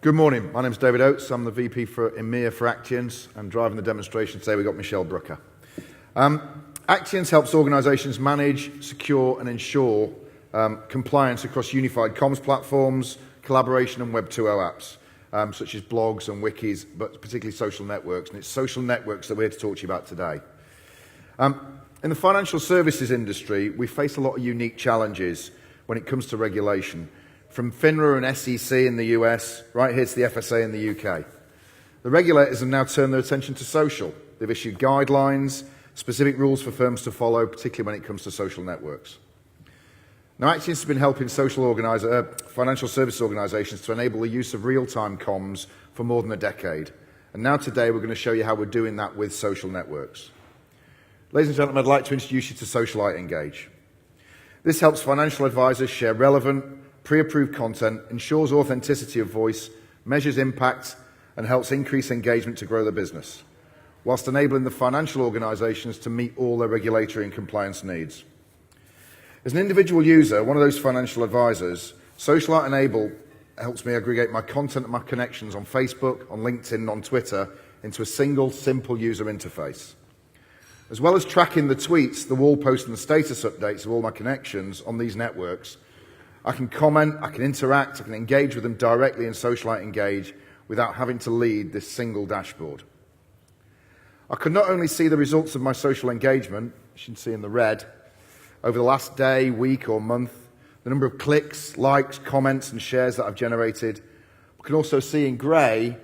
Good morning. My name is David Oates. I'm the VP for EMEA for Actiance. I'm driving the demonstration today. We've got Michelle Brooker. Actiance helps organizations manage, secure, and ensure compliance across unified comms platforms, collaboration, and Web 2.0 apps, such as blogs and wikis, but particularly social networks. And it's social networks that we're here to talk to you about today. In the financial services industry, we face a lot of unique challenges when it comes to regulation, from FINRA and SEC in the US, right here to the FSA in the UK. The regulators have now turned their attention to social. They've issued guidelines, specific rules for firms to follow, particularly when it comes to social networks. Now, Actiance has been helping financial service organizations to enable the use of real-time comms for more than a decade. And now today, we're going to show you how we're doing that with social networks. Ladies and gentlemen, I'd like to introduce you to Socialite Engage. This helps financial advisors share relevant, pre-approved content, ensures authenticity of voice, measures impact, and helps increase engagement to grow the business, whilst enabling the financial organizations to meet all their regulatory and compliance needs. As an individual user, one of those financial advisors, Socialite Enable helps me aggregate my content and my connections on Facebook, on LinkedIn, and on Twitter into a single, simple user interface. As well as tracking the tweets, the wall posts, and the status updates of all my connections on these networks, I can comment, I can interact, I can engage with them directly in Socialite Engage without having to lead this single dashboard. I can not only see the results of my social engagement, as you can see in the red, over the last day, week, or month, the number of clicks, likes, comments, and shares that I've generated, I can also see in grey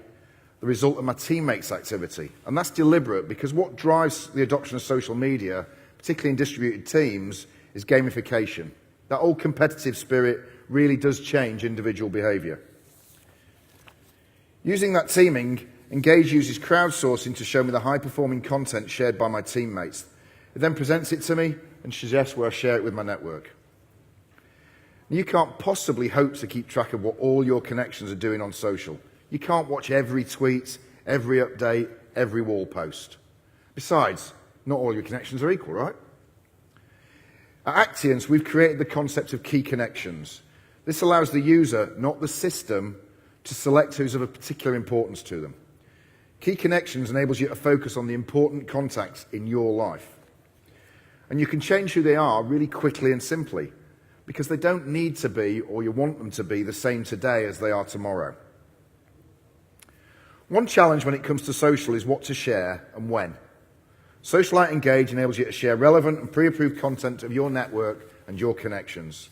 the result of my teammates' activity. And that's deliberate because what drives the adoption of social media, particularly in distributed teams, is gamification. That old competitive spirit really does change individual behaviour. Using that teaming, Engage uses crowdsourcing to show me the high-performing content shared by my teammates. It then presents it to me and suggests where I share it with my network. You can't possibly hope to keep track of what all your connections are doing on social. You can't watch every tweet, every update, every wall post. Besides, not all your connections are equal, right? At Actiance, we've created the concept of key connections. This allows the user, not the system, to select who's of a particular importance to them. Key connections enables you to focus on the important contacts in your life. And you can change who they are really quickly and simply, because they don't need to be, or you want them to be, the same today as they are tomorrow. One challenge when it comes to social is what to share and when. Socialite Engage enables you to share relevant and pre-approved content of your network and your connections.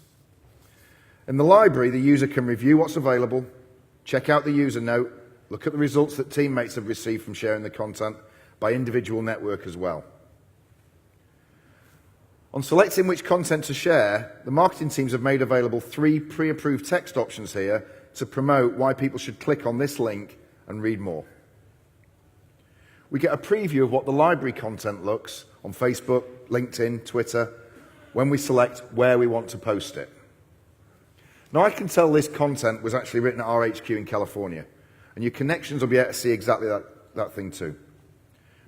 In the library, the user can review what's available, check out the user note, look at the results that teammates have received from sharing the content by individual network as well. On selecting which content to share, the marketing teams have made available 3 pre-approved text options here to promote why people should click on this link and read more. We get a preview of what the library content looks on Facebook, LinkedIn, Twitter, when we select where we want to post it. Now, I can tell this content was actually written at our HQ in California, and your connections will be able to see exactly that thing too.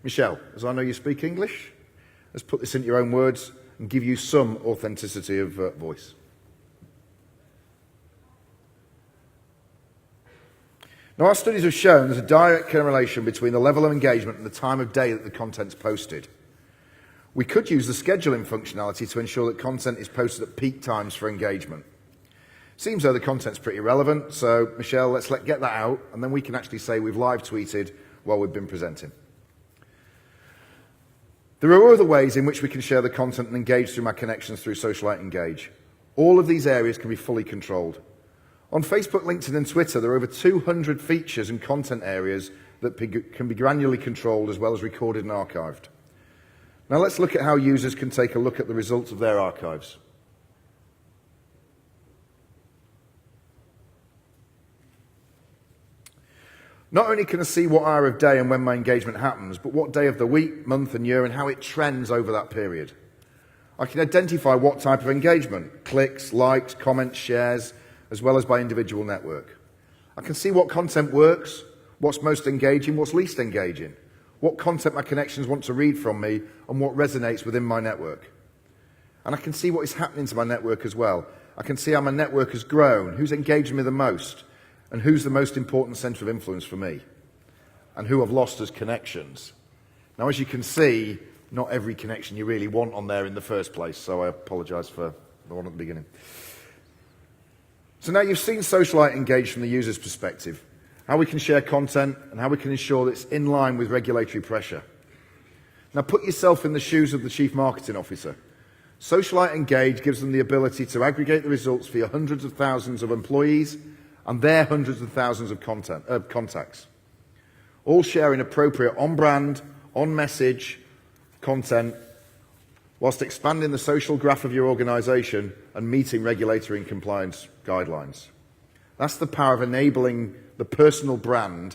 Michelle, as I know you speak English, let's put this into your own words and give you some authenticity of voice. Now, our studies have shown there's a direct correlation between the level of engagement and the time of day that the content's posted. We could use the scheduling functionality to ensure that content is posted at peak times for engagement. Seems though the content's pretty relevant, so Michelle, let's get that out, and then we can actually say we've live tweeted while we've been presenting. There are other ways in which we can share the content and engage through my connections through Socialite Engage. All of these areas can be fully controlled. On Facebook, LinkedIn, and Twitter, there are over 200 features and content areas that can be granularly controlled as well as recorded and archived. Now let's look at how users can take a look at the results of their archives. Not only can I see what hour of day and when my engagement happens, but what day of the week, month, and year, and how it trends over that period. I can identify what type of engagement, clicks, likes, comments, shares, as well as by individual network. I can see what content works, what's most engaging, what's least engaging, what content my connections want to read from me, and what resonates within my network. And I can see what is happening to my network as well. I can see how my network has grown, who's engaging me the most, and who's the most important centre of influence for me, and who I've lost as connections. Now, as you can see, not every connection you really want on there in the first place, so I apologise for the one at the beginning. So now you've seen Socialite engage from the user's perspective, how we can share content and how we can ensure that it's in line with regulatory pressure. Now put yourself in the shoes of the Chief Marketing Officer. Socialite Engage gives them the ability to aggregate the results for your hundreds of thousands of employees and their hundreds of thousands of contacts, all sharing appropriate on-brand, on-message content whilst expanding the social graph of your organisation and meeting regulatory and compliance guidelines. That's the power of enabling the personal brand,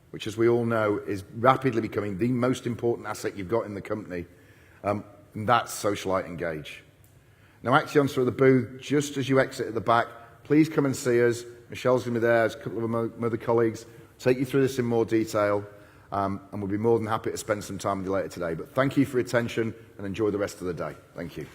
which, as we all know, is rapidly becoming the most important asset you've got in the company, and that's Socialite Engage. Now, Actiance are at the booth just as you exit at the back. Please come and see us. Michelle's going to be there, there's a couple of my other colleagues, take you through this in more detail, and we'll be more than happy to spend some time with you later today. But thank you for your attention and enjoy the rest of the day. Thank you.